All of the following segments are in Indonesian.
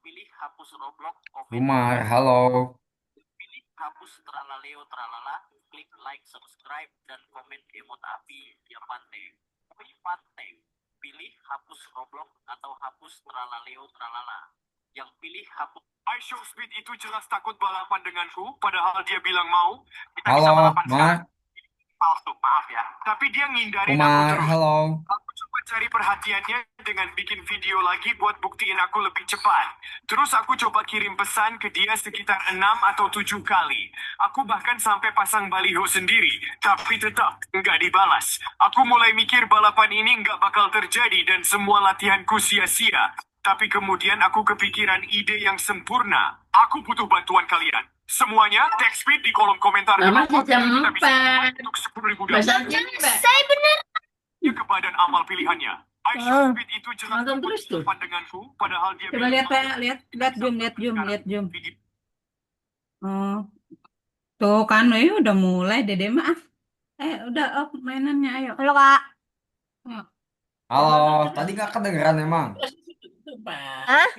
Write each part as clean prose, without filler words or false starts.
pilih hapus Roblox COVID Umar, 19. halo. Pilih hapus tralaleo tralala, klik like, subscribe, dan komen emot api yang panteng. Pilih panteng. Pilih hapus Roblox atau hapus tralaleo tralala. Yang pilih hapus iShow Speed itu jelas takut balapan denganku, padahal dia bilang mau. Kita bisa Halo, balapan sekarang. Mar. Palsu, maaf ya. Tapi dia ngindarin aku Umar, terus. halo. Aku coba cari perhatiannya dengan bikin video lagi buat buktiin aku lebih cepat. Terus aku coba kirim pesan ke dia sekitar 6 atau 7 kali. Aku bahkan sampai pasang baliho sendiri, tapi tetap nggak dibalas. Aku mulai mikir balapan ini nggak bakal terjadi dan semua latihanku sia-sia. Tapi kemudian aku kepikiran ide yang sempurna. Aku butuh bantuan kalian. Semuanya, text feed di kolom komentar. Mama Kenapa jam kita bisa 4. untuk 10.000 Bahasa dolar Jember. ke badan amal pilihannya. Oh, iShowSpeed itu jelas nonton terus tuh. pandanganku, padahal dia Coba bilang lihat, mau. Pak. Lihat zoom, lihat zoom, Sekarang, lihat zoom. video Oh, tuh kan, udah mulai, Dede mah. Udah off mainannya, ayo. Halo, Kak. Ayo. Halo, tadi gak kedengeran emang? Tuh, Pak. Hah?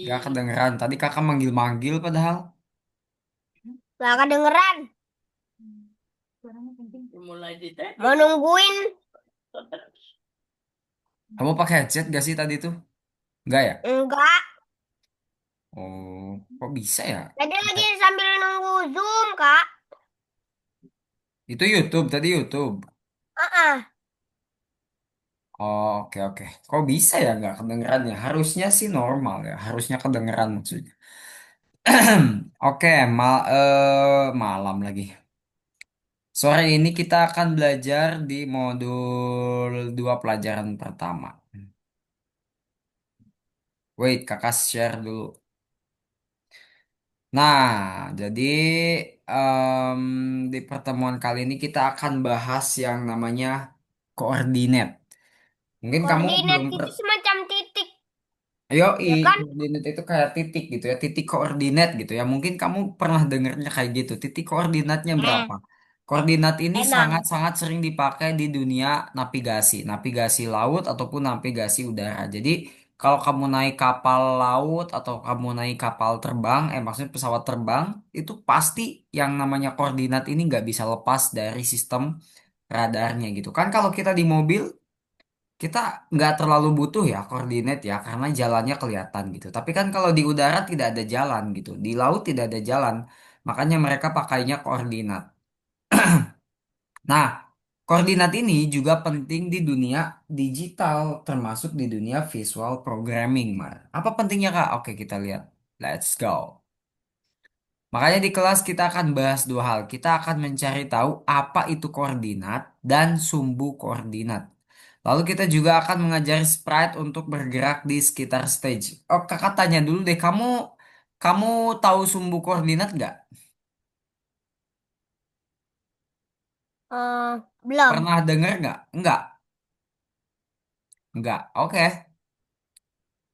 Gak kedengeran. Tadi kakak manggil-manggil padahal. Gak kedengeran. Mulai di teh. Mau nungguin. Kamu pakai headset gak sih tadi tuh? Enggak ya? Enggak. Oh, kok bisa ya? Tadi lagi sambil nunggu Zoom, Kak. Itu YouTube, tadi YouTube. Ah, Oh, oke oke. Kok bisa ya nggak kedengeran ya? Harusnya sih normal ya. Harusnya kedengeran maksudnya. Oke, malam lagi. Sore ini kita akan belajar di modul 2 pelajaran pertama. Wait, kakak share dulu. Nah, jadi em, di pertemuan kali ini kita akan bahas yang namanya koordinat. Mungkin kamu koordinat belum itu semacam titik, Yoi, ya kan? koordinat itu kayak titik gitu ya, titik koordinat gitu ya. Mungkin kamu pernah dengernya kayak gitu. Titik koordinatnya Hmm, berapa? Koordinat ini emang. sangat-sangat sering dipakai di dunia navigasi, navigasi laut ataupun navigasi udara. Jadi kalau kamu naik kapal laut atau kamu naik kapal terbang, maksudnya pesawat terbang, itu pasti yang namanya koordinat ini nggak bisa lepas dari sistem radarnya gitu. Kan kalau kita di mobil kita nggak terlalu butuh ya koordinat ya karena jalannya kelihatan gitu. Tapi kan kalau di udara tidak ada jalan gitu, di laut tidak ada jalan, makanya mereka pakainya koordinat. Nah, koordinat ini juga penting di dunia digital, termasuk di dunia visual programming, Mar. Apa pentingnya, Kak? Oke, kita lihat. Let's go. Makanya di kelas kita akan bahas dua hal. Kita akan mencari tahu apa itu koordinat dan sumbu koordinat. Lalu kita juga akan mengajari sprite untuk bergerak di sekitar stage. Oh, kakak tanya dulu deh, kamu tahu sumbu koordinat nggak? Belum. Pernah dengar nggak? Nggak, nggak. Oke.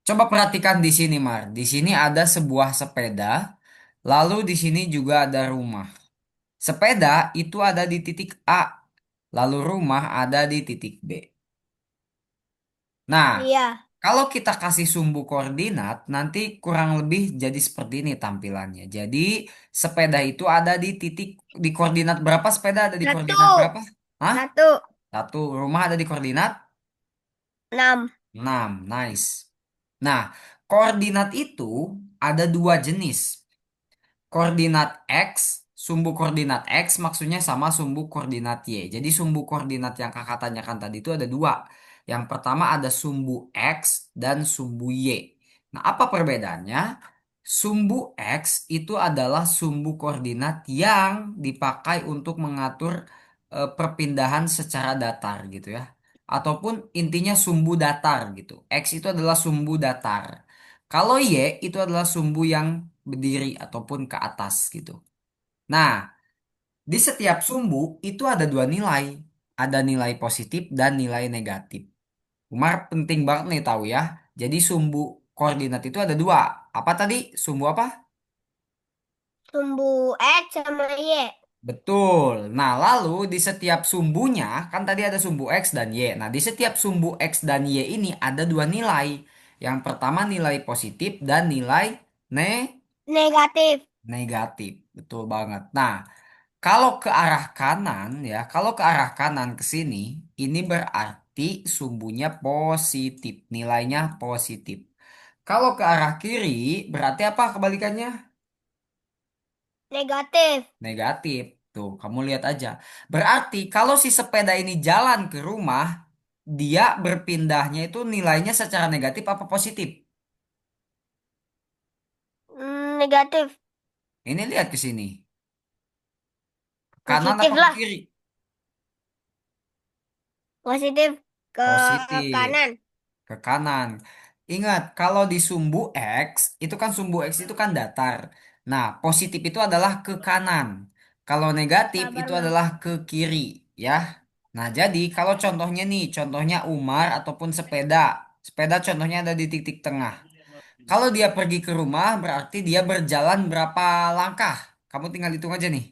Coba perhatikan di sini, Mar. Di sini ada sebuah sepeda, lalu di sini juga ada rumah. Sepeda itu ada di titik A, lalu rumah ada di titik B. Nah, Iya. kalau kita kasih sumbu koordinat, nanti kurang lebih jadi seperti ini tampilannya. Jadi, sepeda itu ada di titik, di koordinat berapa sepeda ada di Satu. koordinat berapa? Hah? Satu. Satu. Rumah ada di koordinat 6. 6. Nice. Nah, koordinat itu ada dua jenis. Koordinat X, sumbu koordinat X maksudnya sama sumbu koordinat Y. Jadi sumbu koordinat yang kakak tanyakan tadi itu ada dua. Yang pertama ada sumbu X dan sumbu Y. Nah, apa perbedaannya? Sumbu X itu adalah sumbu koordinat yang dipakai untuk mengatur perpindahan secara datar gitu ya. Ataupun intinya sumbu datar gitu. X itu adalah sumbu datar. Kalau Y itu adalah sumbu yang berdiri ataupun ke atas gitu. Nah, di setiap sumbu itu ada dua nilai. Ada nilai positif dan nilai negatif. Umar penting banget nih tahu ya. Jadi sumbu koordinat itu ada dua. Apa tadi? Sumbu apa? Sumbu X sama Y. Betul. Nah, lalu di setiap sumbunya, kan tadi ada sumbu X dan Y. Nah, di setiap sumbu X dan Y ini ada dua nilai. Yang pertama nilai positif dan nilai Ne Negatif. negatif. Betul banget. Nah, kalau ke arah kanan ya, kalau ke arah kanan ke sini, ini berarti sumbunya positif, nilainya positif. Kalau ke arah kiri, berarti apa kebalikannya? Negatif. Negatif. Tuh, kamu lihat aja. Berarti kalau si sepeda ini jalan ke rumah, dia berpindahnya itu nilainya secara negatif apa positif? Negatif. Ini lihat ke sini. Kanan Positif apa ke lah. kiri? Positif ke Positif. kanan. Ke kanan. Ingat, kalau di sumbu X, itu kan sumbu X itu kan datar. Nah, positif itu adalah ke kanan. Kalau negatif Sabar, itu Bang. adalah ke kiri, ya. Nah, jadi kalau contohnya nih, contohnya Umar ataupun sepeda. Sepeda contohnya ada di titik tengah. Kalau dia pergi ke rumah, berarti dia berjalan berapa langkah? Kamu tinggal hitung aja nih.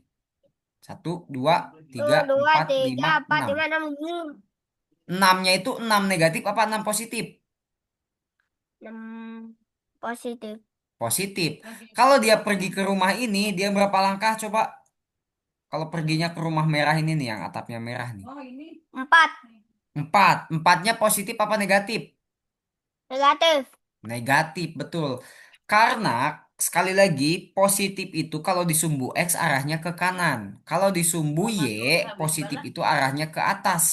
Satu, dua, tiga, Satu, dua, empat, tiga, lima, empat, enam. lima, enam, Enamnya itu enam negatif apa enam positif? enam. Positif. Positif. Kalau dia pergi ke rumah ini, dia berapa langkah coba? Kalau perginya ke rumah merah ini nih, yang atapnya merah nih. Empat. Empat. Empatnya positif apa negatif? Negatif. Negatif, betul. Karena sekali lagi positif itu kalau di sumbu X arahnya ke kanan. Kalau di sumbu Y positif itu arahnya ke atas.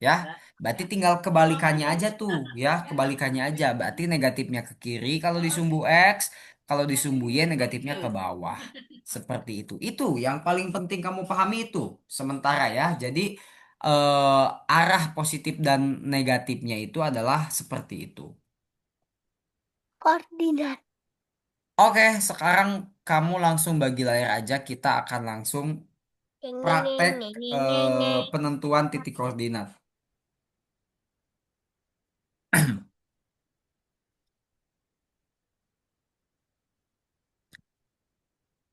Ya, berarti tinggal kebalikannya aja tuh, ya, kebalikannya aja. Berarti negatifnya ke kiri kalau di sumbu X, kalau di sumbu Y negatifnya ke bawah. Seperti itu. Itu yang paling penting kamu pahami itu. Sementara ya. Jadi arah positif dan negatifnya itu adalah seperti itu. Koordinat. Oke, sekarang kamu langsung bagi layar aja. Kita akan langsung Neng, neng, neng, praktek neng, neng, neng, neng. penentuan titik koordinat.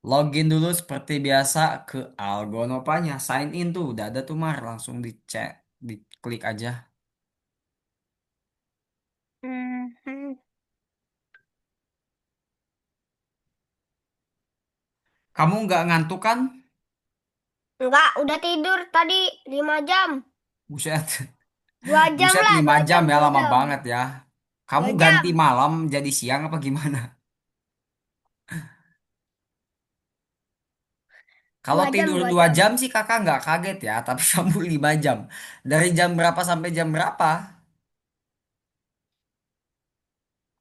Login dulu seperti biasa ke Algonopanya. Sign in tuh, udah ada tuh Mar. Langsung dicek, diklik aja. Mhm. Kamu nggak ngantuk kan? Enggak, udah tidur tadi 5 jam. Buset, 2 jam buset lah, 5 dua jam jam, ya, dua lama jam. banget ya. Kamu Dua ganti jam. malam jadi siang apa gimana? Kalau Dua jam, tidur dua 2 jam. jam sih kakak nggak kaget ya, tapi kamu 5 jam. Dari jam berapa sampai jam berapa?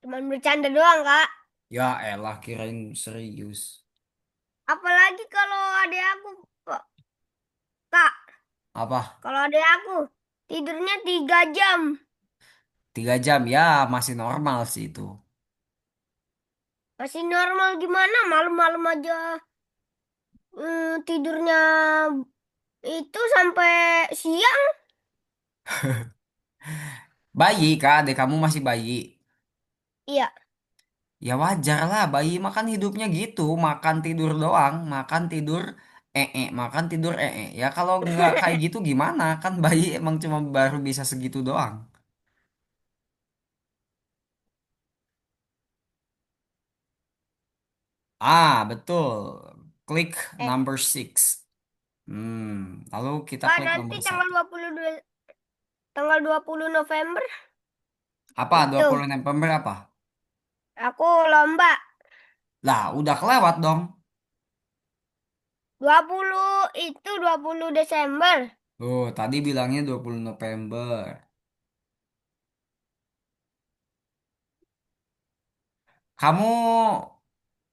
Cuman bercanda doang, Kak. Ya elah kirain serius. Apalagi kalau adek aku, Kak. Apa? Kalau adek aku tidurnya 3 jam. 3 jam ya masih normal sih itu. Masih normal gimana? Malam-malam aja tidurnya itu sampai siang. Bayi kak, adek kamu masih bayi. Iya, Ya wajar lah, bayi makan hidupnya gitu, makan tidur doang, makan tidur makan tidur Ya kalau nggak kayak gitu gimana? Kan bayi emang cuma baru bisa segitu doang. Ah, betul. Klik eh number six. Lalu kita Kak, klik nanti nomor tanggal satu. 22, tanggal 20 November Apa? dua itu puluh November apa? aku lomba. Lah, udah kelewat dong. 20 itu 20 Desember. Oh, tadi bilangnya 20 November. Kamu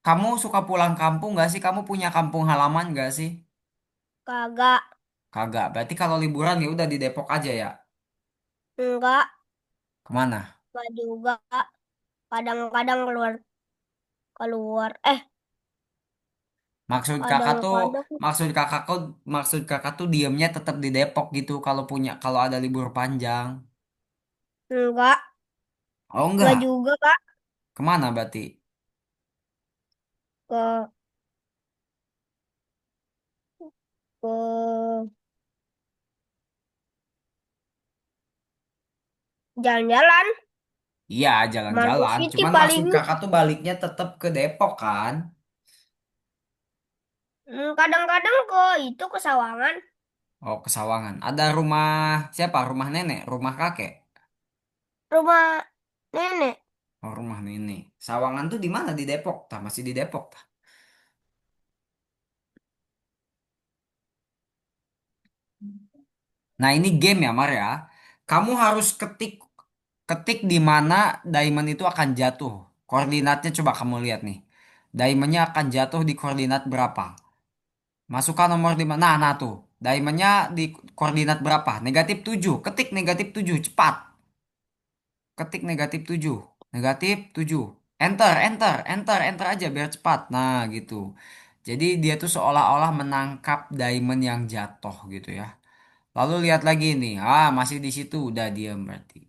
kamu suka pulang kampung gak sih? Kamu punya kampung halaman gak sih? Kagak, Kagak. Berarti kalau liburan ya udah di Depok aja ya. enggak, Kemana? enggak juga. Kadang-kadang keluar keluar. Maksud kakak tuh, Kadang-kadang maksud kakak tuh diemnya tetap di Depok gitu kalau ada libur panjang. enggak, Oh enggak enggak. juga, Kak. Kemana berarti? Ke ke jalan-jalan. Iya, Margo jalan-jalan. City Cuman maksud paling. kakak tuh baliknya tetap ke Depok kan? Kadang-kadang ke itu ke Sawangan. Oh, ke Sawangan. Ada rumah siapa? Rumah nenek, rumah kakek. Rumah nenek. Oh, rumah nenek. Sawangan tuh di mana? Di Depok. Tah, masih di Depok. Tah. Nah, ini game ya, Mar ya. Kamu harus ketik ketik di mana diamond itu akan jatuh. Koordinatnya coba kamu lihat nih. Diamondnya akan jatuh di koordinat berapa? Masukkan nomor di mana? Nah, tuh. Diamondnya di koordinat berapa? -7. Ketik -7. Cepat. Ketik -7. -7. Enter, enter, enter, enter aja biar cepat. Nah, gitu. Jadi dia tuh seolah-olah menangkap diamond yang jatuh gitu ya. Lalu lihat lagi nih. Ah, masih di situ. Udah diam berarti.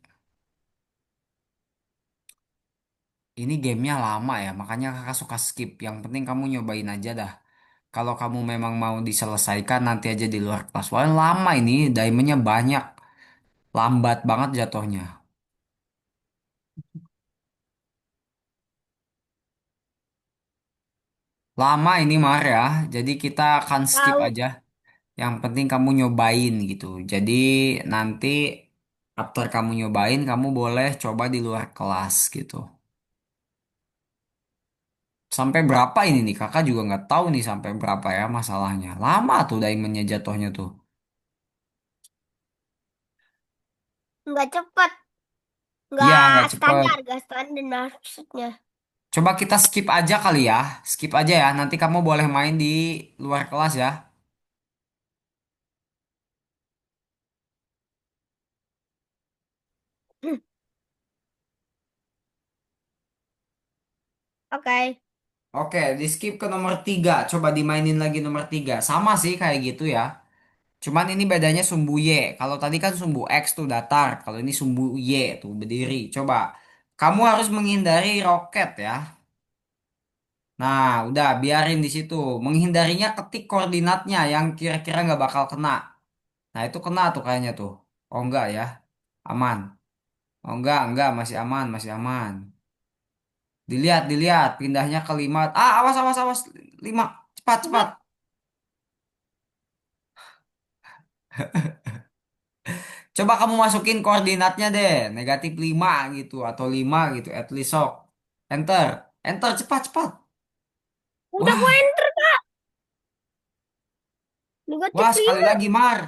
Ini gamenya lama ya, makanya kakak suka skip. Yang penting kamu nyobain aja dah. Kalau kamu memang mau diselesaikan nanti aja di luar kelas. Wah, lama ini, diamondnya banyak. Lambat banget jatuhnya. Lama ini Mar ya. Jadi kita akan skip Tahu. aja. Yang penting kamu nyobain gitu. Jadi nanti after kamu nyobain, kamu boleh coba di luar kelas gitu. Sampai berapa ini nih? Kakak juga nggak tahu nih sampai berapa ya masalahnya. Lama tuh diamondnya jatuhnya tuh. Nggak cepat. Iya, Nggak nggak cepet. standar. Nggak standar maksudnya. Coba kita skip aja kali ya. Skip aja ya. Nanti kamu boleh main di luar kelas ya. Oke. Oke, di skip ke nomor 3. Coba dimainin lagi nomor 3. Sama sih kayak gitu ya. Cuman ini bedanya sumbu Y. Kalau tadi kan sumbu X tuh datar. Kalau ini sumbu Y tuh berdiri. Coba. Kamu harus menghindari roket ya. Nah, udah biarin di situ. Menghindarinya ketik koordinatnya yang kira-kira nggak bakal kena. Nah, itu kena tuh kayaknya tuh. Oh enggak ya. Aman. Oh enggak, masih aman, masih aman. Dilihat, dilihat, pindahnya ke 5. Ah, awas, awas, awas. 5. Cepat, cepat. Udah. Coba kamu masukin koordinatnya deh. -5 gitu atau 5 gitu. At least sok. Enter. Enter cepat cepat. Udah Wah, gue enter. wah Negatif sekali 5. lagi Mar.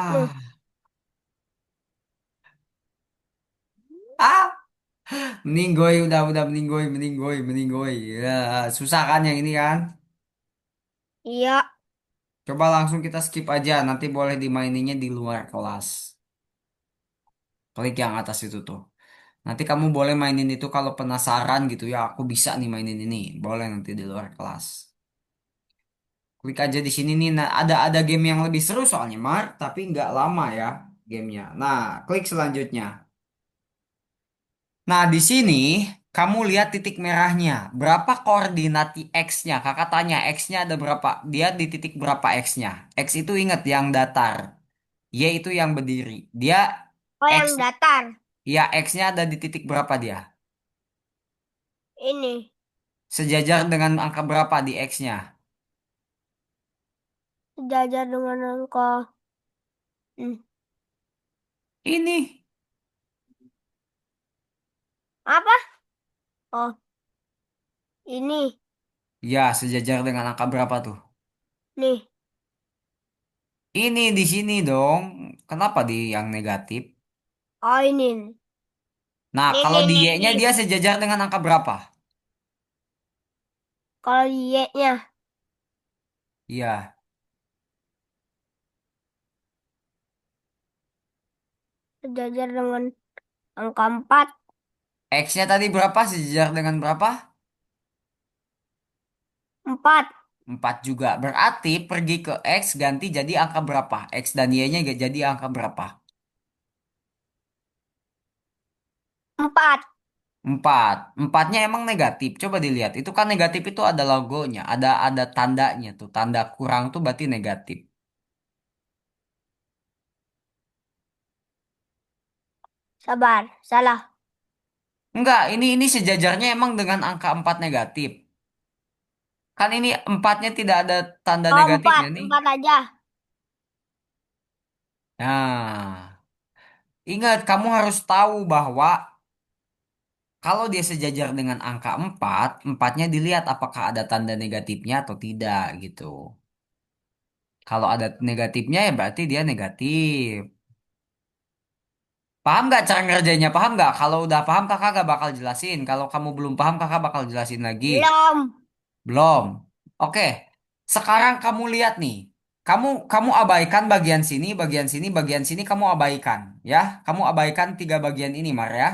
Loh, Wah. Ah, meninggoy udah meninggoy meninggoy meninggoy. Ya, susah kan yang ini kan? iya. Coba langsung kita skip aja. Nanti boleh dimaininnya di luar kelas. Klik yang atas itu tuh. Nanti kamu boleh mainin itu kalau penasaran gitu ya. Aku bisa nih mainin ini. Boleh nanti di luar kelas. Klik aja di sini nih. Nah, ada game yang lebih seru soalnya, Mar, tapi nggak lama ya gamenya. Nah, klik selanjutnya. Nah, di sini kamu lihat titik merahnya. Berapa koordinat di X-nya? Kakak tanya, X-nya ada berapa? Dia di titik berapa X-nya? X itu ingat yang datar. Y itu yang berdiri. Dia Oh, X, yang datar. ya X-nya ada di titik berapa dia? Ini. Sejajar dengan angka berapa di X-nya? Sejajar dengan angka. Hmm. Ini. Apa? Oh, ini. Ya, sejajar dengan angka berapa tuh? Nih. Ini di sini dong. Kenapa di yang negatif? Oh, ini. Nah, Nih, kalau nih, di nih, Y-nya nih. dia sejajar dengan angka berapa? Kalau Y-nya Iya. sejajar dengan angka 4. X-nya tadi berapa? Sejajar dengan berapa? 4. 4 juga. Berarti pergi ke X ganti jadi angka berapa? X dan Y-nya jadi angka berapa? 4. 4. 4-nya emang negatif. Coba dilihat. Itu kan negatif itu ada logonya. Ada tandanya tuh. Tanda kurang tuh berarti negatif. Sabar, salah. Enggak, ini sejajarnya emang dengan angka 4 negatif. Kan ini empatnya tidak ada tanda Oh, negatifnya empat, nih. empat aja. Nah, ingat kamu harus tahu bahwa kalau dia sejajar dengan angka 4, empatnya dilihat apakah ada tanda negatifnya atau tidak gitu. Kalau ada negatifnya ya berarti dia negatif. Paham nggak cara ngerjainnya? Paham nggak? Kalau udah paham kakak gak bakal jelasin. Kalau kamu belum paham kakak bakal jelasin lagi. Belum. Belum. Oke. Sekarang kamu lihat nih. Kamu abaikan bagian sini, bagian sini kamu abaikan, ya. Kamu abaikan tiga bagian ini, Mar ya.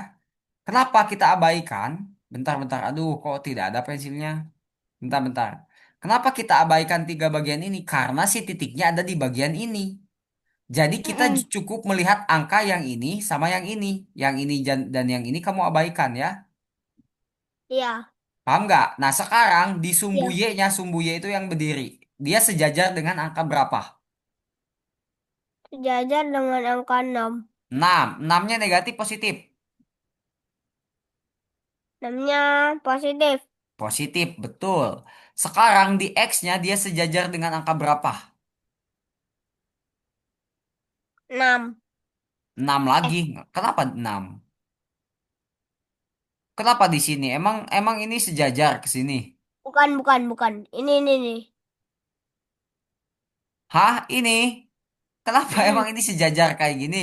Kenapa kita abaikan? Bentar-bentar. Aduh, kok tidak ada pensilnya? Bentar-bentar. Kenapa kita abaikan tiga bagian ini? Karena si titiknya ada di bagian ini. Jadi kita Mm-mm. cukup melihat angka yang ini sama yang ini. Yang ini dan yang ini kamu abaikan ya. Iya, Paham nggak? Nah sekarang di iya. sumbu Y itu yang berdiri. Dia sejajar dengan angka berapa? Sejajar dengan angka 6. 6. 6-nya negatif positif? 6-nya positif. Positif, betul. Sekarang di X-nya dia sejajar dengan angka berapa? 6. 6 Eh, lagi. Kenapa 6? Kenapa di sini? Emang ini sejajar ke sini? bukan. Ini nih. Hah? Ini? Kenapa emang Mm-mm. ini sejajar kayak gini?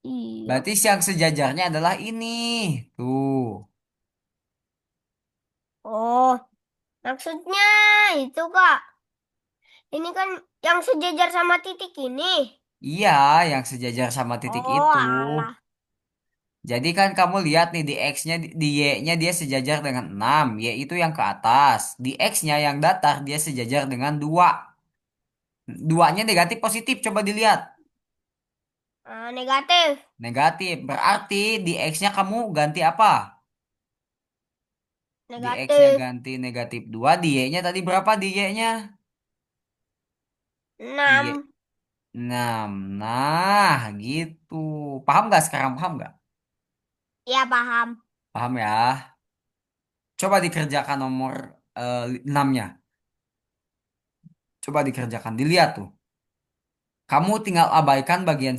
Iya. Berarti yang sejajarnya adalah ini. Tuh. Oh, maksudnya itu, Kak. Ini kan yang sejajar sama titik ini. Iya, yang sejajar sama titik Oh, itu. alah. Jadi kan kamu lihat nih di X-nya, di Y-nya dia sejajar dengan 6. Y itu yang ke atas. Di X-nya yang datar dia sejajar dengan 2. Duanya negatif positif, coba dilihat. Ah, negatif. Negatif. Berarti di X-nya kamu ganti apa? Di X-nya Negatif. ganti negatif 2. Di Y-nya tadi berapa di Y-nya? Di Y 6. 6. Nah, gitu. Paham nggak sekarang? Paham nggak? Iya, paham. Paham ya? Coba dikerjakan nomor 6-nya. Coba dikerjakan. Dilihat tuh. Kamu tinggal abaikan bagian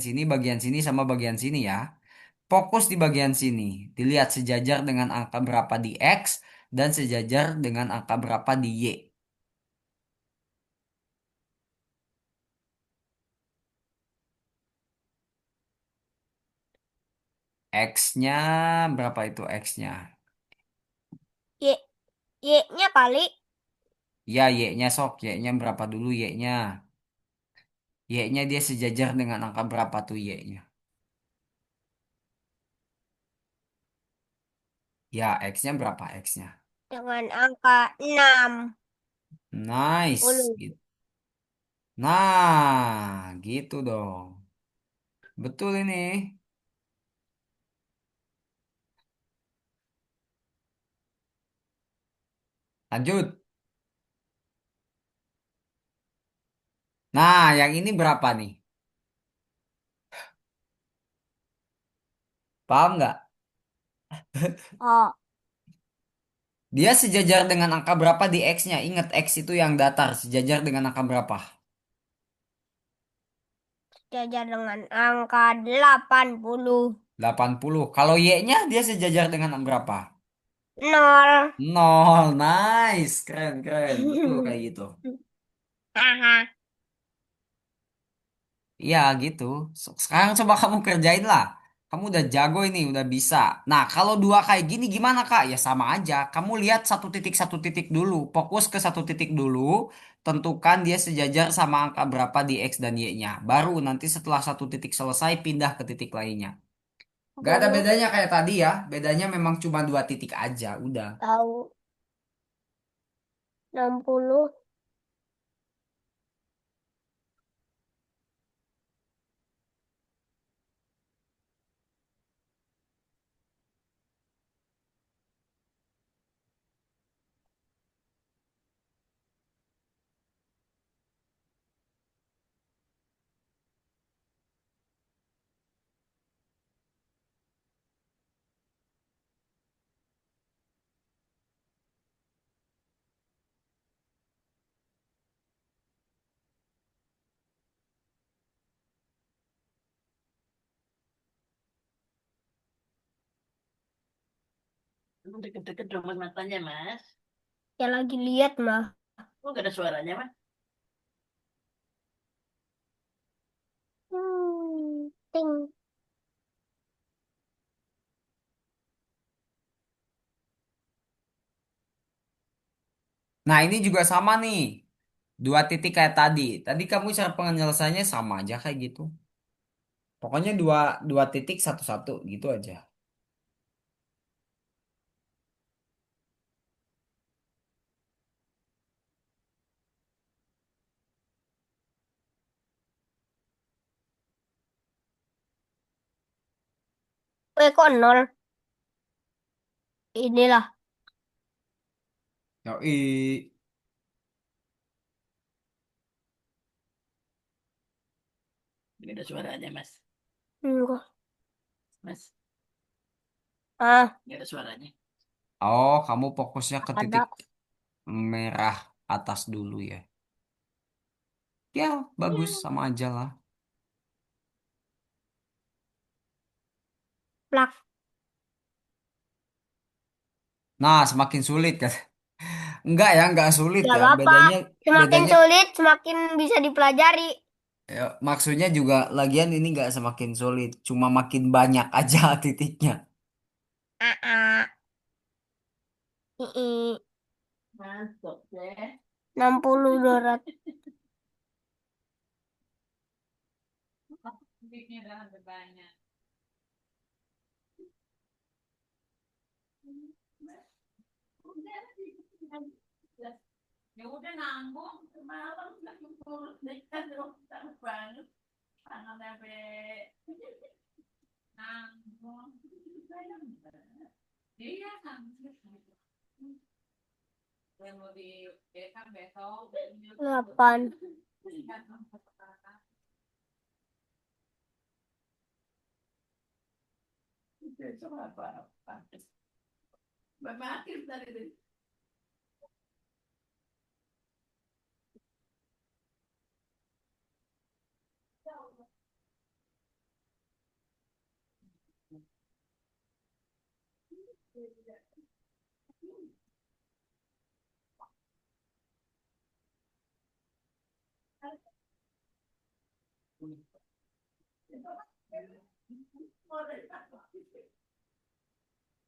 sini sama bagian sini ya. Fokus di bagian sini. Dilihat sejajar dengan angka berapa di X dan sejajar dengan angka berapa di Y. X-nya berapa itu X-nya? Y, Y-nya kali. Ya, Y-nya sok. Y-nya berapa dulu Y-nya? Y-nya dia sejajar dengan angka berapa tuh Y-nya? Ya, X-nya berapa X-nya? Dengan angka 6 Nice. puluh. Gitu. Nah, gitu dong. Betul ini. Lanjut. Nah, yang ini berapa nih? Paham nggak? Oh, Dia sejajar dengan angka berapa di X-nya? Ingat X itu yang datar. Sejajar dengan angka berapa? sejajar dengan angka 80. 80. Kalau Y-nya dia sejajar dengan berapa? 0. 0. Nice. Keren, keren. Betul kayak gitu. Haha. Iya gitu. Sekarang coba kamu kerjain lah. Kamu udah jago ini, udah bisa. Nah, kalau dua kayak gini gimana Kak? Ya sama aja. Kamu lihat satu titik dulu. Fokus ke satu titik dulu. Tentukan dia sejajar sama angka berapa di X dan Y-nya. Baru nanti setelah satu titik selesai, pindah ke titik lainnya. Gak ada 10. bedanya kayak tadi ya. Bedanya memang cuma dua titik aja. Udah. Tahu. 60. Deket-deket rumput matanya, Mas. Ya lagi lihat mah. Oh, gak ada suaranya, Mas. Ting. Nah, ini juga sama nih. Dua titik kayak tadi. Tadi kamu cara penyelesaiannya sama aja kayak gitu. Pokoknya dua, dua titik satu-satu gitu aja. Kok nol? Inilah. Yoi. Gak ada suaranya, Mas. Enggak. Mas, Ah, gak ada suaranya. Oh, kamu fokusnya ke ada. titik merah atas dulu ya. Ya, bagus sama aja lah. Plak. Nah, semakin sulit kan? Enggak ya, enggak sulit Gak ya. apa-apa. Bedanya Semakin bedanya sulit, semakin bisa dipelajari. ya, maksudnya juga lagian ini enggak semakin sulit, cuma makin banyak aja titiknya. Ah, ah. Ii. Masuk deh. 60 dorat. Titiknya udah hampir banyak. Ya udah nanggung semalam lagi kurus deh kan banget tangan sampai nanggung. Iya kan. Yang mau di kan besok. 8. Besok apa-apa. Makin tadi.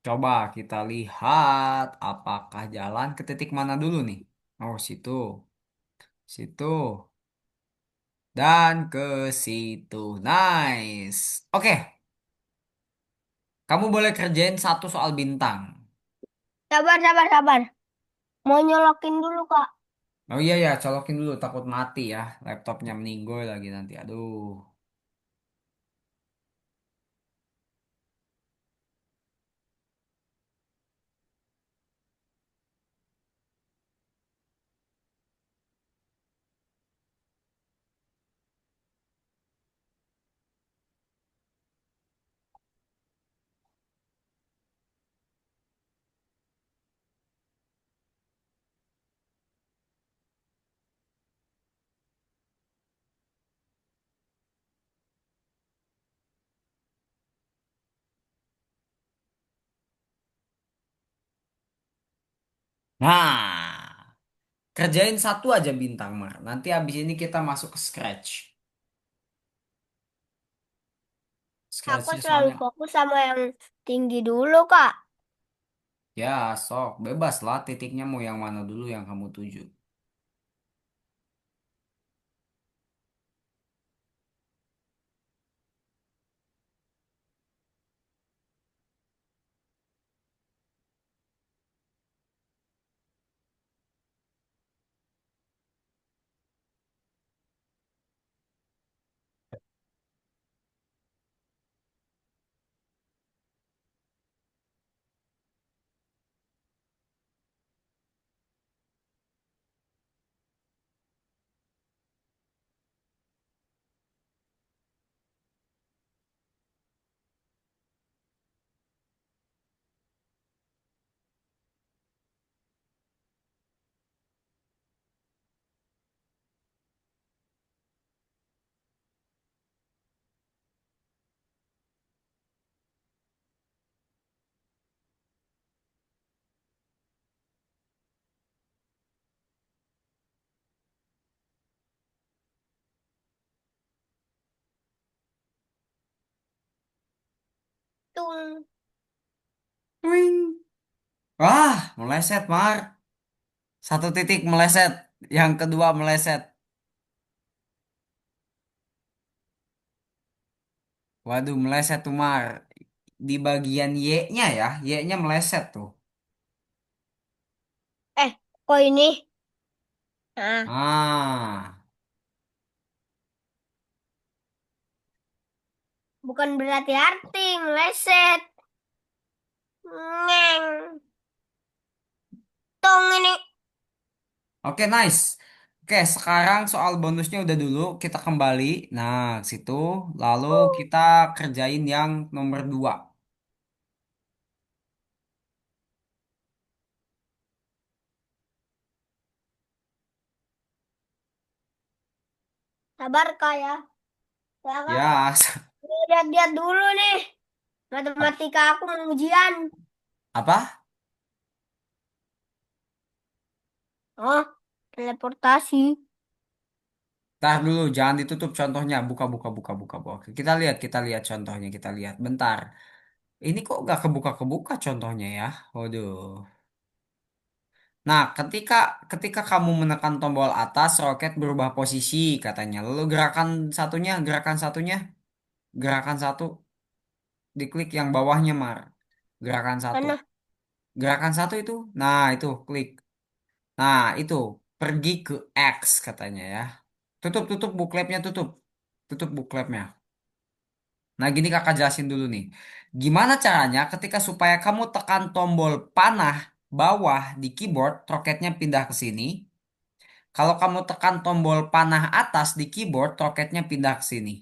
Coba kita lihat apakah jalan ke titik mana dulu nih. Oh, situ. Situ. Dan ke situ. Nice. Oke, kamu boleh kerjain satu soal bintang. Sabar, sabar, sabar. Mau nyolokin dulu, Kak. Oh iya ya, colokin dulu takut mati ya. Laptopnya meninggoy lagi nanti. Aduh. Nah, kerjain satu aja bintang, Mar. Nanti habis ini kita masuk ke scratch. Aku Scratchnya selalu soalnya, fokus sama yang tinggi dulu, Kak. ya sok, bebas lah titiknya mau yang mana dulu yang kamu tuju. Tung. Twing. Wah, meleset, Mar. Satu titik meleset. Yang kedua meleset. Waduh, meleset tuh, Mar. Di bagian Y-nya ya. Y-nya meleset tuh. Kok ini? Nah, Ah. bukan berarti arti meleset. Ngeng. Tong ini. Oke, nice. Oke, sekarang soal bonusnya udah dulu. Kita kembali. Nah, ke situ. Lalu kita kerjain yang nomor 2. Sabar kak ya. Ya kak. Ya, Lihat-lihat dulu nih. Matematika aku mau ujian. apa? Oh, teleportasi. Ntar dulu, jangan ditutup contohnya. Buka, buka, buka, buka, buka. Oke, kita lihat contohnya, kita lihat. Bentar. Ini kok gak kebuka-kebuka contohnya ya? Waduh. Nah, ketika kamu menekan tombol atas, roket berubah posisi katanya. Lalu gerakan satunya, gerakan satu, diklik yang bawahnya, Mar. Gerakan satu. Mana? Gerakan satu itu. Nah, itu klik. Nah, itu pergi ke X katanya ya. Tutup, tutup bookletnya, tutup. Tutup bookletnya. Nah, gini kakak jelasin dulu nih. Gimana caranya ketika supaya kamu tekan tombol panah bawah di keyboard, roketnya pindah ke sini. Kalau kamu tekan tombol panah atas di keyboard, roketnya pindah ke sini.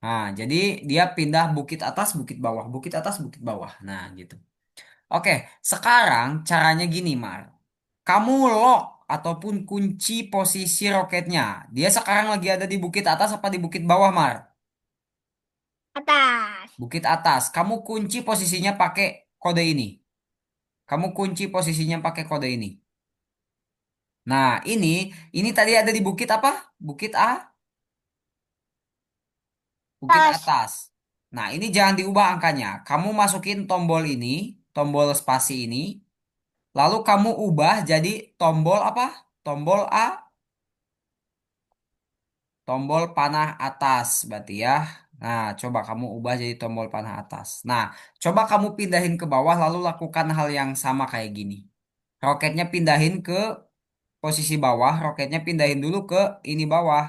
Nah, jadi dia pindah bukit atas, bukit bawah, bukit atas, bukit bawah. Nah, gitu. Oke, sekarang caranya gini, Mar. Kamu lock ataupun kunci posisi roketnya. Dia sekarang lagi ada di bukit atas apa di bukit bawah, Mar? Atas. Bukit atas. Kamu kunci posisinya pakai kode ini. Kamu kunci posisinya pakai kode ini. Nah, ini tadi ada di bukit apa? Bukit A, bukit Atas. atas. Nah, ini jangan diubah angkanya. Kamu masukin tombol ini, tombol spasi ini, lalu kamu ubah jadi tombol apa? Tombol A, tombol panah atas, berarti ya. Nah, coba kamu ubah jadi tombol panah atas. Nah, coba kamu pindahin ke bawah, lalu lakukan hal yang sama kayak gini. Roketnya pindahin ke posisi bawah, roketnya pindahin dulu ke ini bawah.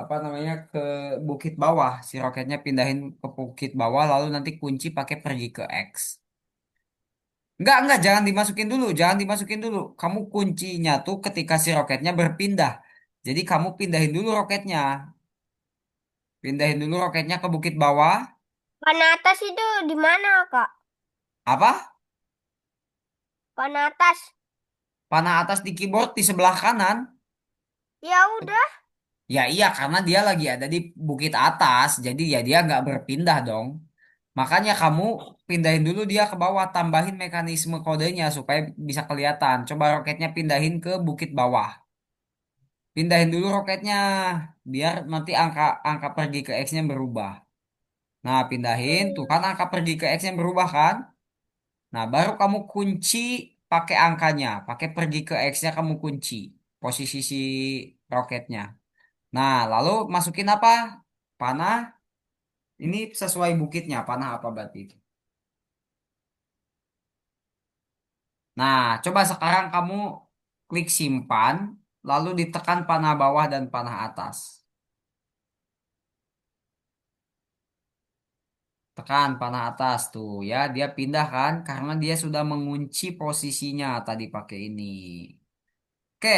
Apa namanya? Ke bukit bawah. Si roketnya pindahin ke bukit bawah, lalu nanti kunci pakai pergi ke X. Enggak, jangan dimasukin dulu, jangan dimasukin dulu. Kamu kuncinya tuh ketika si roketnya berpindah. Jadi kamu pindahin dulu roketnya. Pindahin dulu roketnya ke bukit bawah. Panah atas itu di mana kak? Apa? Panah atas. Panah atas di keyboard di sebelah kanan. Ya udah. Ya iya, karena dia lagi ada di bukit atas. Jadi ya dia nggak berpindah dong. Makanya kamu pindahin dulu dia ke bawah. Tambahin mekanisme kodenya supaya bisa kelihatan. Coba roketnya pindahin ke bukit bawah. Pindahin dulu roketnya. Biar nanti angka angka pergi ke X-nya berubah. Nah, pindahin. Tuh kan angka pergi ke X-nya berubah kan? Nah, baru kamu kunci pakai angkanya, pakai pergi ke X-nya kamu kunci posisi si roketnya. Nah, lalu masukin apa? Panah. Ini sesuai bukitnya, panah apa berarti itu? Nah, coba sekarang kamu klik simpan, lalu ditekan panah bawah dan panah atas. Tekan panah atas tuh ya, dia pindah kan karena dia sudah mengunci posisinya tadi pakai ini. Oke,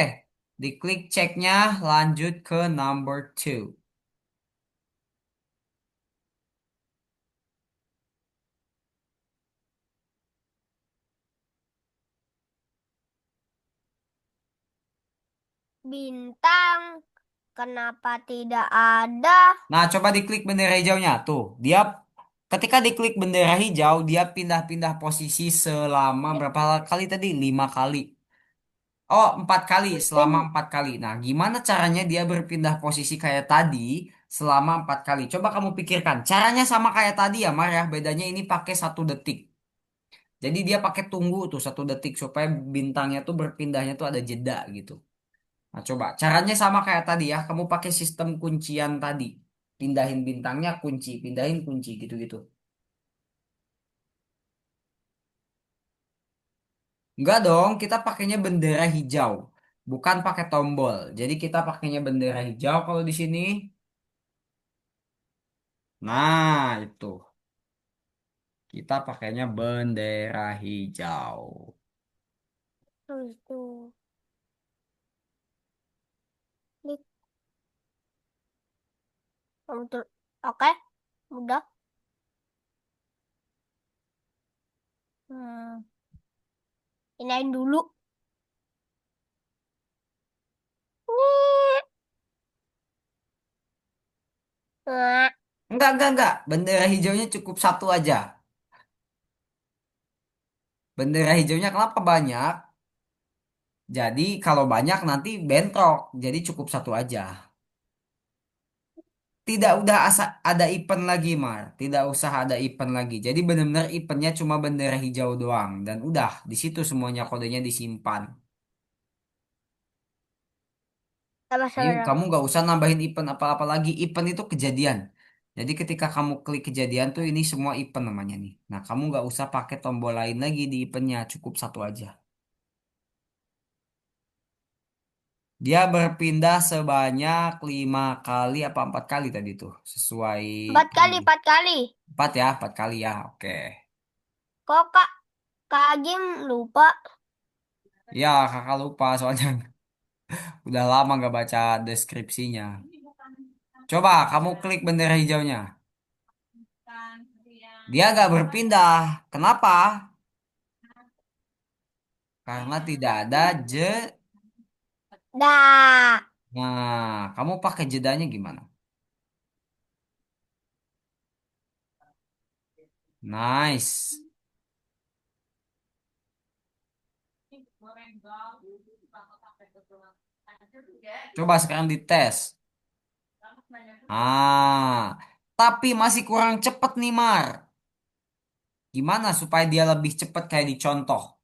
diklik ceknya, lanjut ke number 2. Bintang. Kenapa tidak ada? Nah, coba diklik bendera hijaunya. Tuh, dia ketika diklik bendera hijau, dia pindah-pindah posisi selama berapa kali tadi? 5 kali. Oh, 4 kali, selama 4 kali. Nah, gimana caranya dia berpindah posisi kayak tadi? selama 4 kali. Coba kamu pikirkan. Caranya sama kayak tadi ya, Mar ya. Bedanya ini pakai 1 detik. Jadi dia pakai tunggu tuh 1 detik supaya bintangnya tuh berpindahnya tuh ada jeda gitu. Nah, coba caranya sama kayak tadi ya. Kamu pakai sistem kuncian tadi. Pindahin bintangnya kunci, pindahin kunci gitu-gitu. Enggak dong, kita pakainya bendera hijau, bukan pakai tombol. Jadi kita pakainya bendera hijau kalau di sini. Nah, itu. Kita pakainya bendera hijau. Terus tuh. Klik. Oke, udah. Hmm. Pinain dulu. Nih. Nah, Enggak. Bendera hijaunya cukup 1 aja. Bendera hijaunya kenapa banyak? Jadi kalau banyak nanti bentrok. Jadi cukup 1 aja. Tidak udah ada event lagi, Mar. Tidak usah ada event lagi. Jadi benar-benar eventnya cuma bendera hijau doang. Dan udah, di situ semuanya kodenya disimpan. Jadi sama-sama. kamu nggak usah nambahin event apa-apa lagi. Event itu kejadian. Jadi ketika kamu klik kejadian tuh ini semua event namanya nih. Nah kamu nggak usah pakai tombol lain lagi di eventnya. Cukup 1 aja. Dia berpindah sebanyak 5 kali apa 4 kali tadi tuh. Sesuai Empat kali, ini. 4 kali. 4 ya. Oke. Kok Kak Agim lupa? Ya kakak lupa soalnya udah lama nggak baca deskripsinya. Coba kamu klik bendera hijaunya. Dia nggak berpindah. Kenapa? Karena tidak ada Dah. Nah, kamu pakai jedanya gimana? Nice. Coba sekarang dites. Ah, tapi masih kurang cepet nih, Mar. Gimana supaya dia lebih cepet kayak dicontoh?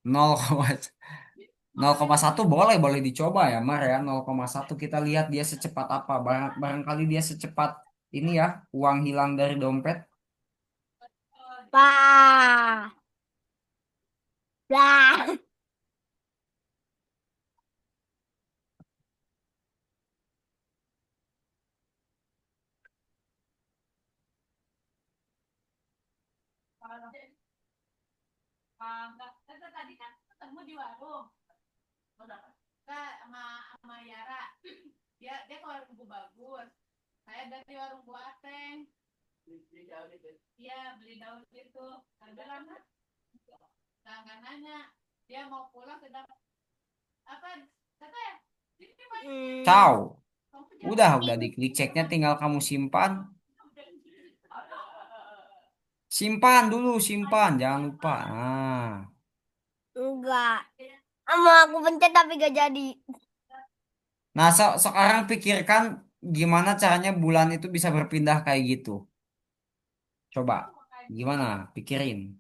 0,1 boleh dicoba ya, Mar ya. 0,1 kita lihat dia secepat apa. Barangkali dia secepat ini ya, uang hilang dari dompet. Bah. Bah. Tadi kan ketemu di warung. Kak sama Yara. Dia ke warung Bu Bagus. Saya dari warung Bu Ateng. Beli daun itu. Iya, beli daun itu. Harga lama. Nggak nanya. Dia mau pulang sudah apa? Kata ya? Ini Ciao. kamu Udah diklik ceknya tinggal kamu simpan. Simpan dulu, simpan. Jangan lupa. Nah. Enggak. Sama aku pencet tapi gak jadi. Nah, sekarang pikirkan gimana caranya bulan itu bisa berpindah kayak gitu. Coba, gimana? Pikirin.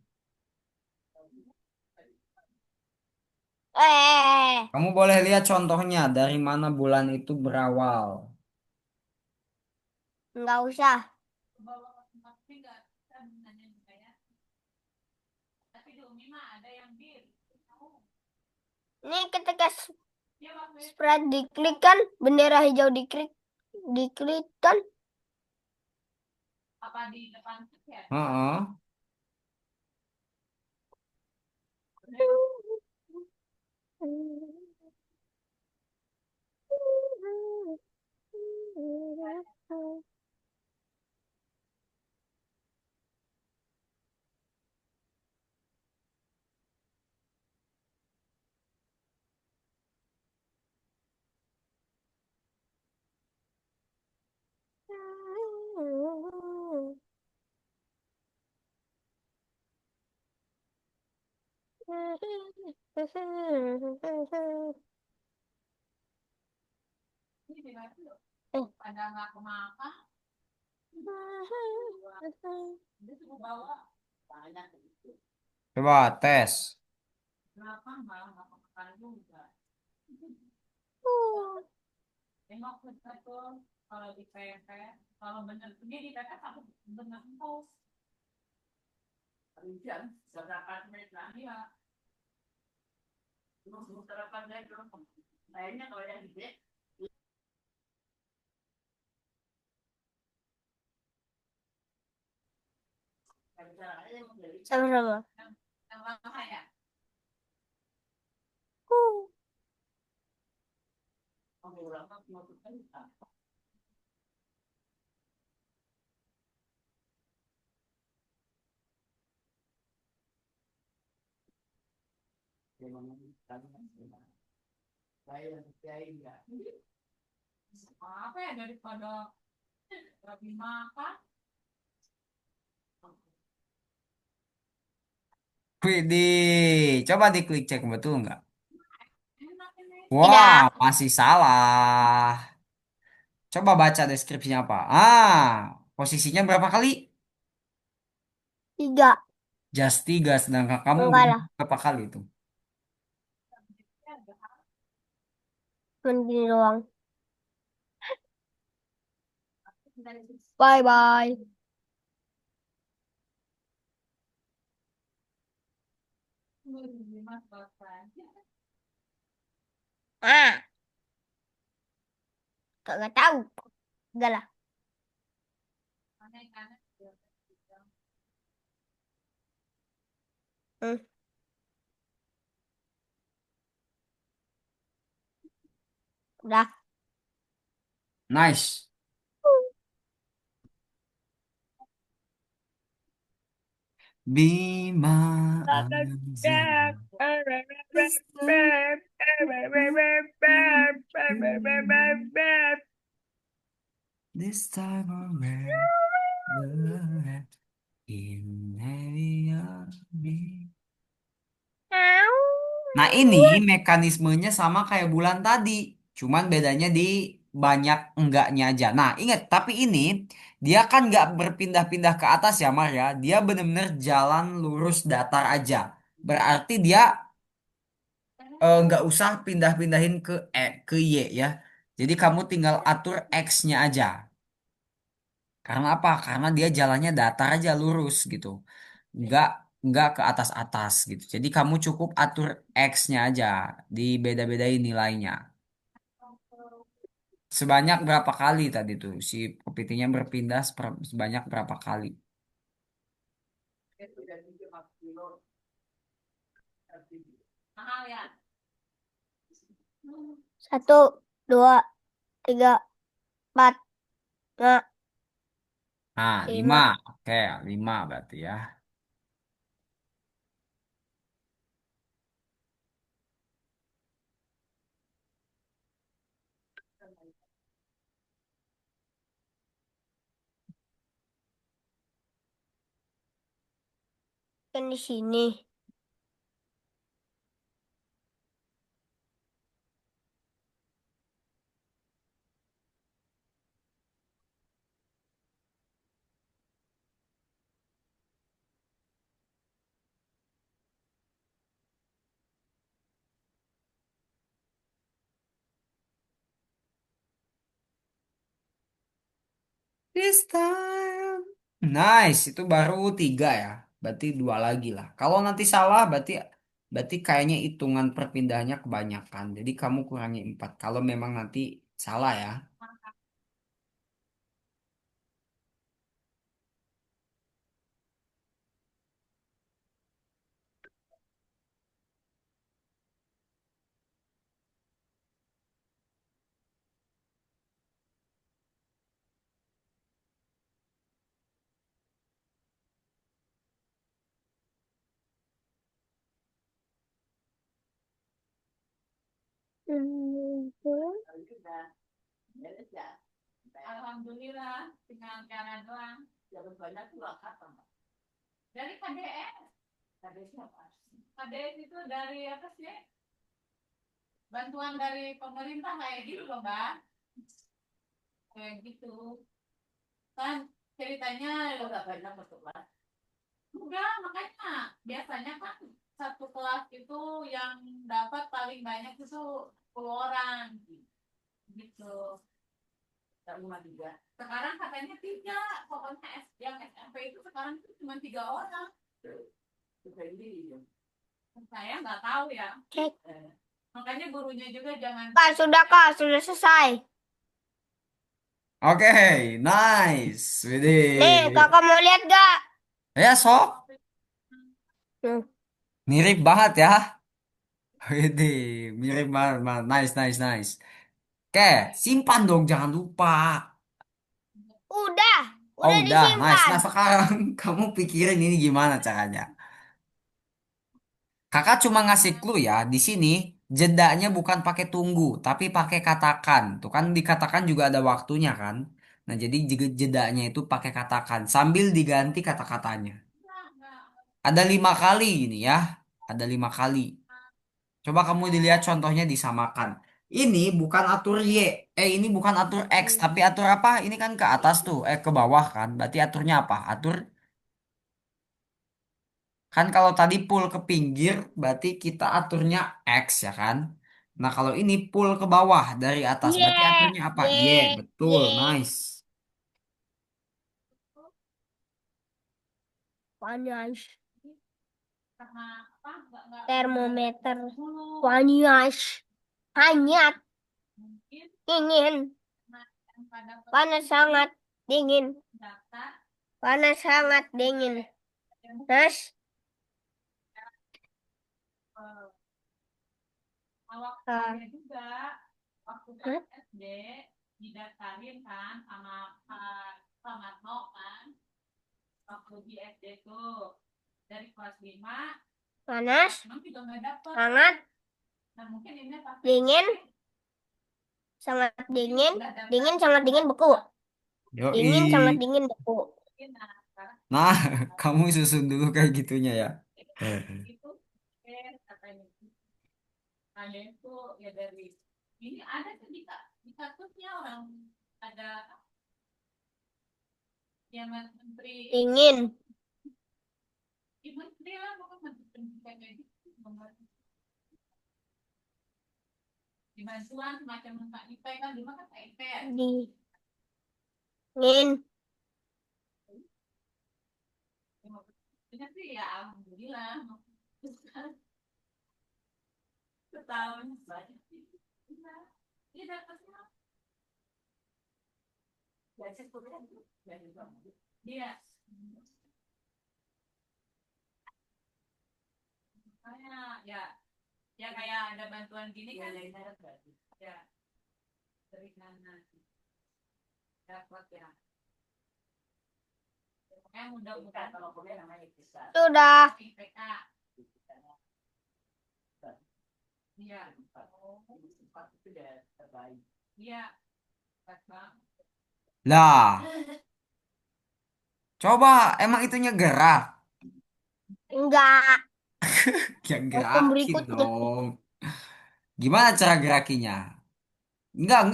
Eh, Kamu boleh lihat contohnya dari mana bulan itu berawal. enggak usah. bawa ke tempat tinggal. Kita nanya juga ya. Tapi di Umi mah ada yang bir. Ini ketika Dia waktu itu spread diklik kan, bendera hijau diklik kan. apa di depan tuh ya? Heeh. Ini di mana tuh? Eh. Pada nggak kemakan, dia suka bawa banyak gitu. Coba tes. Kenapa nggak kemakan juga? Tengok kita tuh kalau di pepes, kalau bener dia di pepes aku bener empus. Hujan, sarapan mereka ya. Terus sarapan mereka. Kayaknya kalau yang gede. Sama-sama. Yang lama ya. Apa ya daripada lebih makan? Widih, coba diklik cek betul nggak? Enak ini. Wah, Tidak. masih salah. Coba baca deskripsinya apa. Posisinya berapa kali? 3. Just 3, sedangkan kamu Enggak lah. berapa kali itu? Cuman gini doang. Bye bye. Ah, kagak tahu. Enggak lah. Hmm. Udah. Nice. Bima Azam. This time around, in area me. Nah, ini mekanismenya sama kayak bulan tadi. Cuman bedanya di banyak enggaknya aja. Nah, ingat, tapi ini dia kan nggak berpindah-pindah ke atas ya, Mar ya. Dia bener-bener jalan lurus datar aja. Berarti dia nggak usah pindah-pindahin ke Y ya. Jadi kamu tinggal atur X-nya aja. Karena apa? Karena dia jalannya datar aja lurus gitu. Nggak nggak ke atas-atas gitu. Jadi kamu cukup atur X-nya aja, dibeda-bedain nilainya. Sebanyak berapa kali tadi tuh si kepitingnya berpindah sebanyak berapa kali? Mahal ya. 1, 2, 3, 4, 5, Nah, 5. 5. Oke, 5 berarti ya. Kan di sini. This time. Nice, itu baru 3 ya. Berarti 2 lagi lah. Kalau nanti salah berarti berarti kayaknya hitungan perpindahannya kebanyakan. Jadi kamu kurangi 4. Kalau memang nanti salah ya. Alhamdulillah, tinggal cara doang. Jangan banyak juga kata. Dari KDS. KDS apa? ada itu dari apa sih? Bantuan dari pemerintah kayak gitu loh, Mbak. Kayak gitu. Kan ceritanya udah banyak betul. Enggak, makanya biasanya kan satu kelas itu yang dapat paling banyak itu 10 orang gitu. Sekarang katanya 3, pokoknya yang SMP itu sekarang itu cuma 3 orang. Saya nggak tahu ya. Cek. Makanya gurunya juga jangan. Kak, sudah selesai. Oke, nice. Nih, Widih. kakak mau lihat gak? Ya, sok. Tuh. Mirip banget ya. Widih, mirip banget. Nice, nice, nice. Oke, simpan dong, jangan lupa. Udah, Oh, udah udah, nice. disimpan. Nah, sekarang kamu pikirin ini gimana caranya. Kakak cuma ngasih clue ya. Di sini jedanya bukan pakai tunggu, tapi pakai katakan. Tuh kan dikatakan juga ada waktunya kan. Nah, jadi jedanya itu pakai katakan sambil diganti kata-katanya. Ada 5 kali ini ya. Ada 5 kali. Coba kamu dilihat contohnya disamakan. Ini bukan atur Y. Ini bukan atur X, tapi atur apa? Ini kan ke atas tuh. Ke bawah kan. Berarti aturnya apa? Atur kan kalau tadi pull ke pinggir, berarti kita aturnya X ya kan? Nah kalau ini pull ke bawah dari atas, berarti Ye, aturnya apa? Y, ye, betul, ye. nice. Panas. Karena apa? Nggak Termometer. dulu. Panas. Hangat. Mungkin Dingin. yang pada Panas sangat. Dingin. data Panas sangat. Dingin. Panas. eh, awak Ah. saya juga waktu Hah? SD didaftarin kan sama Pak Marno kan waktu di SD tuh dari kelas 5 Panas. emang juga nggak dapet. Hangat. Nah mungkin ini pas Dingin. Sangat dingin. udah dapet. Dingin sangat dingin beku. Dingin sangat Yoi. dingin beku. Nah sekarang Nah, kamu susun dulu kayak gitunya ya. itu katanya ada itu ya dari ini ada tuh di kasusnya orang ada yang menteri Dingin. menteri lah bukan menteri pendidikan kayak gitu di bantuan semacam KIP kan dulu kan KIP ya Dingin. Ini sih ya alhamdulillah setahun banyak sih ini dapetnya iya makanya ya ya kayak ada bantuan gini kan ya dari mana dapat ya pokoknya mudah-mudahan kalau boleh namanya bisa Sudah. IPK iya iya pas banget Lah, coba emang itunya gerak. Enggak. Yang Hukum gerakin berikutnya. dong. Gimana cara gerakinya? Enggak.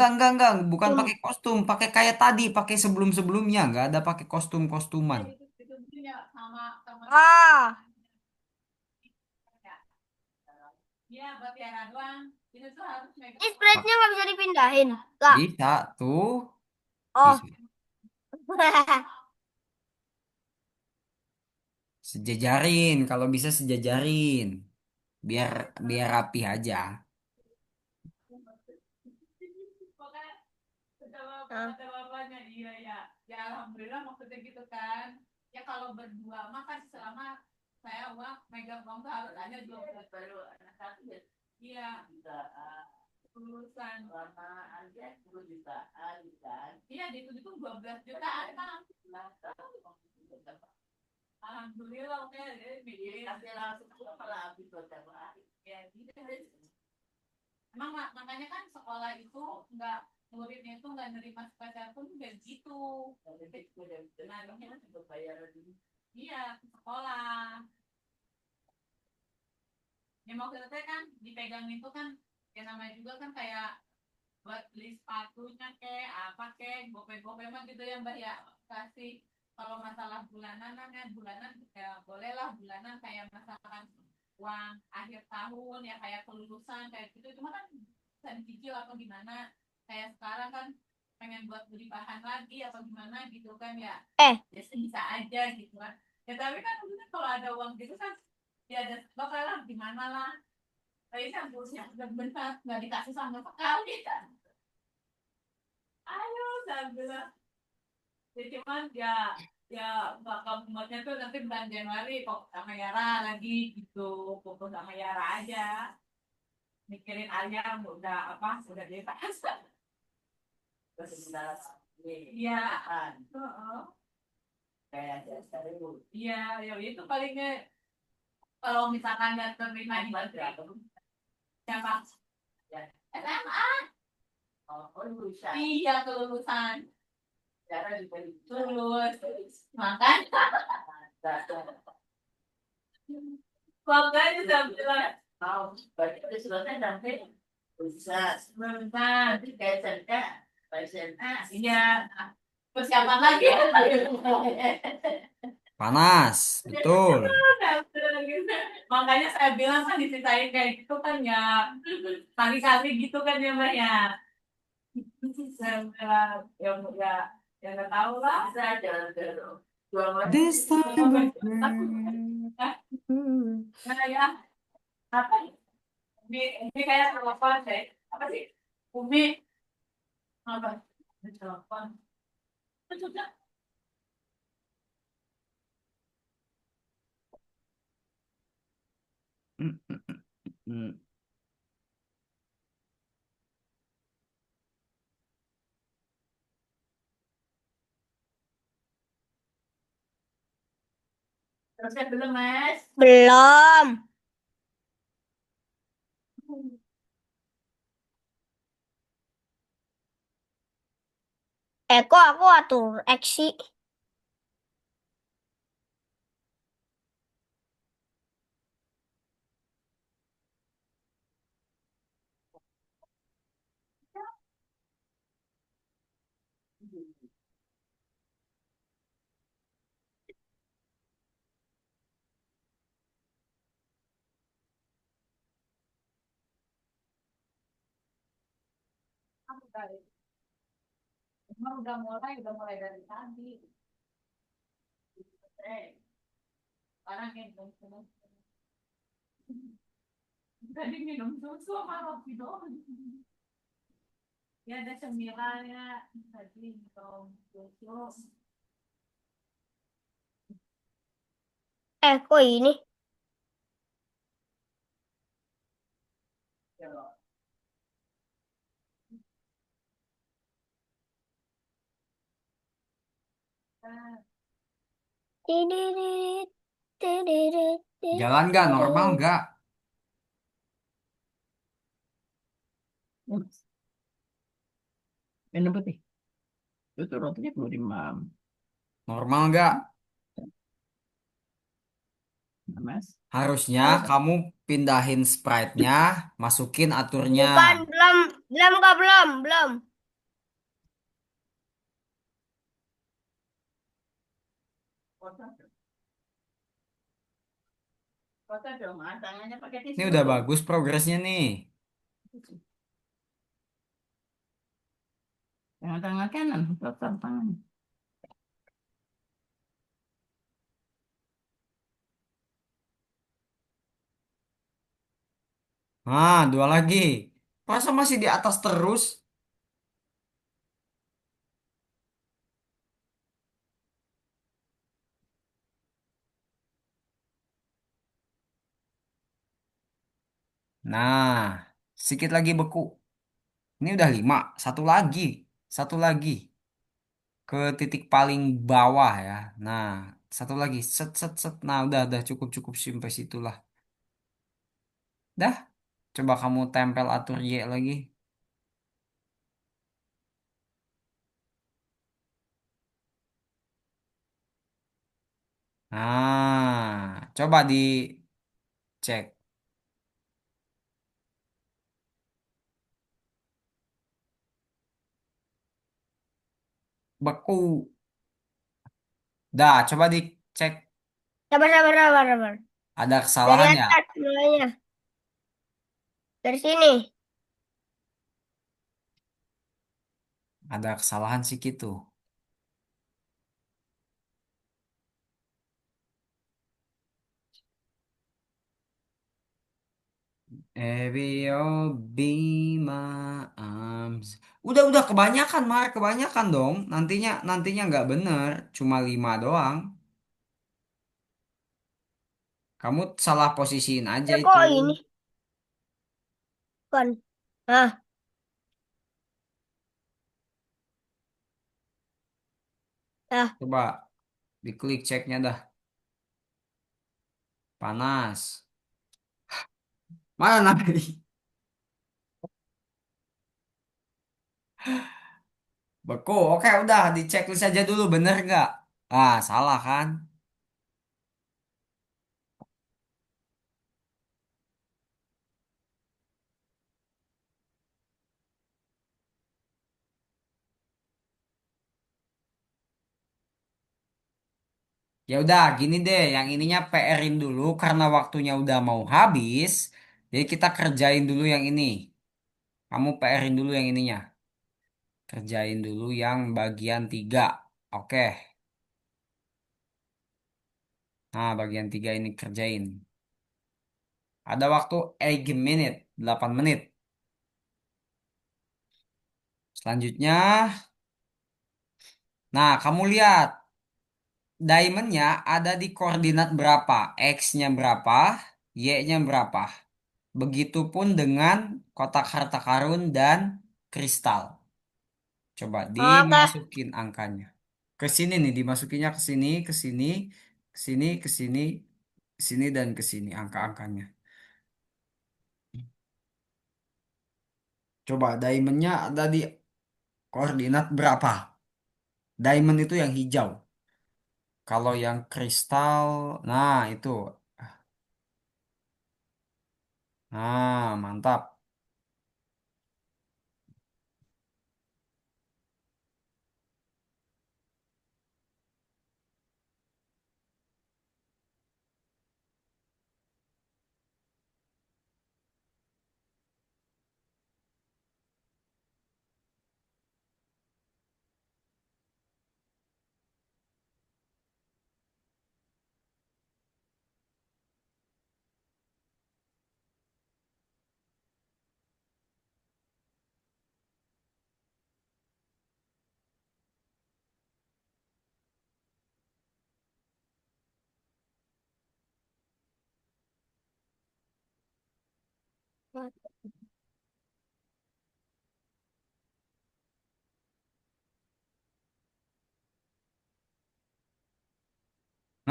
Bukan pakai kostum, pakai kayak tadi, pakai sebelum-sebelumnya. Enggak ada pakai kostum-kostuman. itu ya sama Ah. iya buat tiara doang itu tuh harus megang Ini spreadnya nggak bisa dipindahin. Enggak. Bisa tuh, Oh. bisa. Sejajarin, kalau bisa sejajarin. Biar biar rapi aja. pokoknya Ah. kata bapaknya iya ya ya alhamdulillah maksudnya gitu kan ya kalau berdua mah kan selama saya uang megang uang tuh harus ada 12 baru anak satu ya iya lulusan lama aja 10 jutaan kan iya dihitung 12 jutaan kan alhamdulillah oke bikin kasih langsung kalau habis hotel ya gitu emang makanya kan sekolah itu nggak muridnya itu nggak nerima sepeser pun udah gitu nah ini untuk bayaran iya ke sekolah Ya maksudnya kan dipegang itu kan ya namanya juga kan kayak buat beli sepatunya kek apa kek gope-gope mah gitu ya mbak ya kasih kalau masalah bulanan kan bulanan ya boleh lah bulanan kayak masalah uang akhir tahun ya kayak kelulusan kayak gitu cuma kan bisa dicicil apa gimana kayak sekarang kan pengen buat beli bahan lagi apa gimana gitu kan ya Eh, biasanya bisa aja gitu kan ya tapi kan maksudnya kalau ada uang gitu kan ya ada bakal lah gimana lah tapi kan bosnya udah benar nggak dikasih sama sekali kan ayo saya bilang ya cuman ya ya bakal muatnya tuh nanti bulan Januari kok sama Yara lagi gitu fokus sama Yara aja mikirin Alia udah apa udah dewasa iya heeh. Iya ya itu palingnya kalau misalkan nggak terima di siapa SMA iya kelulusan lulus makanya makanya saya bilang lulusan iya persiapan lagi Panas, betul. makanya saya bilang kan diceritain kayak gitu kan ya kali-kali gitu kan ya mbak ya saya bilang ya nggak tahu lah saya jalan terus This time of nah ya apa Umi kayak telepon deh apa sih Umi apa telepon sudah Hmm. selesai belum mas belum. Kok aku atur X sih? emang udah mulai dari tadi sekarang minum tadi minum susu sama roti doang ya ada cemilannya tadi minum susu Kok ini? Tidirit, tidirit, Jalan nggak? Normal tidirit. nggak? Minum putih. Itu rotinya perlu dimam. Normal nggak? Nah, Mas. Harusnya kamu pindahin Sprite-nya, masukin aturnya. Bukan, belum, belum kak, belum. Kota dong, tangannya pakai Ini tisu. udah bagus progresnya nih. Jangan tangan kanan, total tangan. Nah, dua lagi. Masa masih di atas terus? Nah, sedikit lagi beku. Ini udah lima. Satu lagi. Satu lagi. Ke titik paling bawah ya. Nah, satu lagi. Set, set, set. Nah, udah cukup sampai situlah. Dah, coba kamu tempel atur Y lagi. Nah, coba dicek. Beku. Dah, coba dicek. Sabar, sabar, sabar, sabar. Ada Dari kesalahan ya? atas mulainya. Dari sini. Ada kesalahan sih gitu. Every oh be my arms. Udah kebanyakan, Mar, kebanyakan dong. Nantinya nggak bener, cuma 5 doang. Kamu salah posisiin aja Ya itu. kok ini? Kan. Nah, nah. Coba diklik ceknya dah. Panas. Mana nabi? Beku. Oke, udah dicek aja dulu bener nggak? Ah, salah kan? Ya udah, gini deh, yang ininya PR-in dulu karena waktunya udah mau habis. Jadi kita kerjain dulu yang ini. Kamu PR-in dulu yang ininya. Kerjain dulu yang bagian 3. Oke. Nah, bagian 3 ini kerjain. Ada waktu 8 menit, 8 menit. Selanjutnya, nah kamu lihat diamondnya ada di koordinat berapa? X-nya berapa? Y-nya berapa? Begitupun dengan kotak harta karun dan kristal. Coba Oke. dimasukin angkanya. Ke sini nih, dimasukinnya ke sini, ke sini, ke sini, ke sini, ke sini dan ke sini angka-angkanya. Coba diamondnya ada di koordinat berapa? Diamond itu yang hijau. Kalau yang kristal, nah itu. Nah, mantap.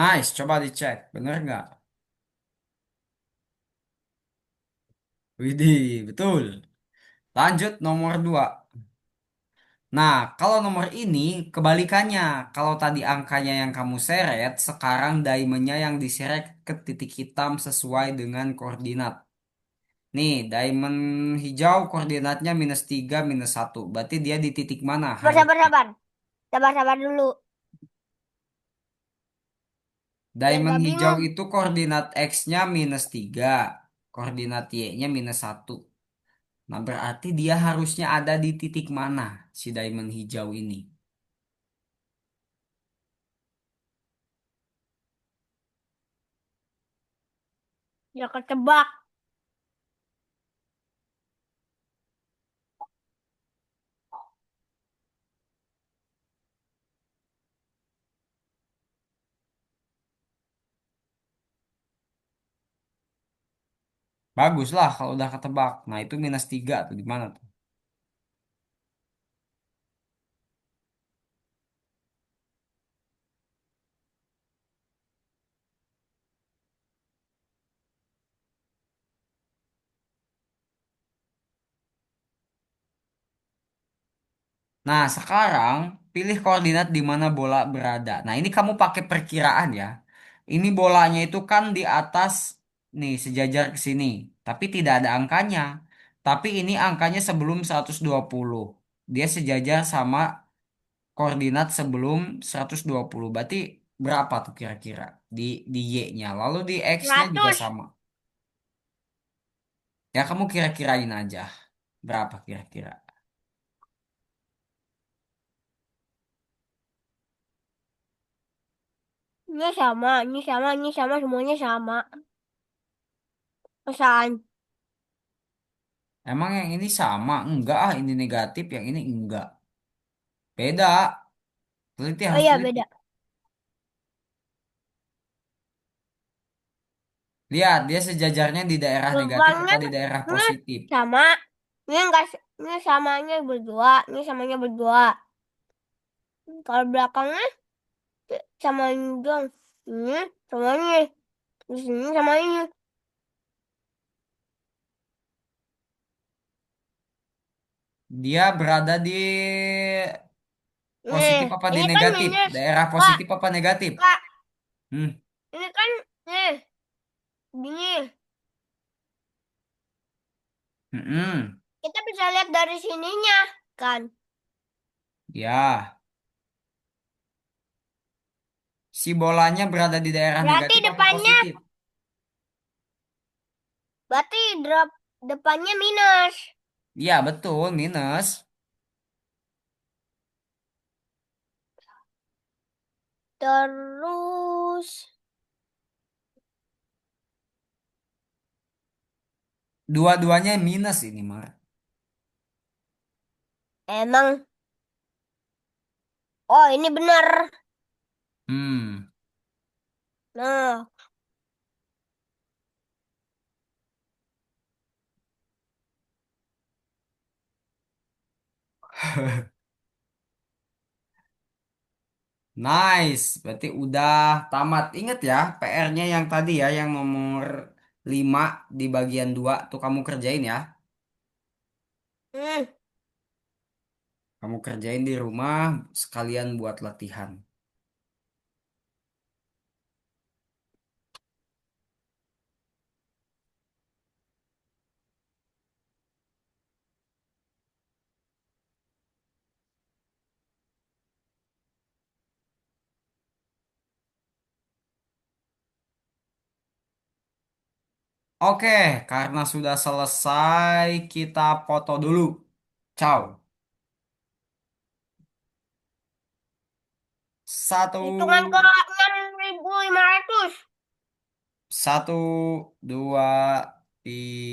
Nice, coba dicek. Bener nggak? Widih, betul. Lanjut nomor 2. Nah, kalau nomor ini kebalikannya. Kalau tadi angkanya yang kamu seret, sekarang diamondnya yang diseret ke titik hitam sesuai dengan koordinat. Nih, diamond hijau koordinatnya -3, -1. Berarti dia di titik mana Sabar, harus? sabar, sabar. Sabar, sabar dulu. Dari Diamond gak hijau bingung. itu koordinat X-nya -3. Koordinat Y-nya -1. Nah, berarti dia harusnya ada di titik mana si diamond hijau ini? Ya ketebak. Bagus lah kalau udah ketebak. Nah, itu -3 tuh di mana tuh? Nah, sekarang pilih koordinat di mana bola berada. Nah, ini kamu pakai perkiraan ya. Ini bolanya itu kan di atas nih sejajar ke sini, tapi tidak ada angkanya. Tapi ini angkanya sebelum 120. Dia sejajar sama koordinat sebelum 120. Berarti berapa tuh kira-kira di Y-nya? Lalu di X-nya juga 100. sama. Ya kamu kira-kirain aja. Berapa kira-kira? Ini sama, ini sama, ini sama, semuanya sama. Pesan. Emang yang ini sama? Enggak ah, ini negatif, yang ini enggak. Beda. Teliti Oh harus iya, teliti. beda. Lihat, dia sejajarnya di daerah negatif Gerbangnya apa di daerah ini positif? sama. Ini enggak, ini samanya berdua, ini samanya berdua. Kalau belakangnya sama ini dong. Ini sama ini. Di sini sama ini. Dia berada di Nih, positif apa di ini kan negatif? minus. Daerah Kak, positif apa negatif? Kak, Hmm. ini kan nih, gini. Mm-mm. Kita bisa lihat dari sininya, kan? Ya, si bolanya berada di daerah Berarti negatif apa depannya, positif? berarti drop depannya minus. Iya, betul, minus. Terus, Dua-duanya minus ini, Mar. emang, oh ini benar. Hmm. Nah, Nice, berarti udah tamat. Ingat ya, PR-nya yang tadi ya, yang nomor 5 di bagian 2 tuh kamu kerjain ya. hmm, Kamu kerjain di rumah sekalian buat latihan. Oke, karena sudah selesai, kita foto dulu. Ciao. Satu, hitungan ke 6.500. satu, dua, tiga.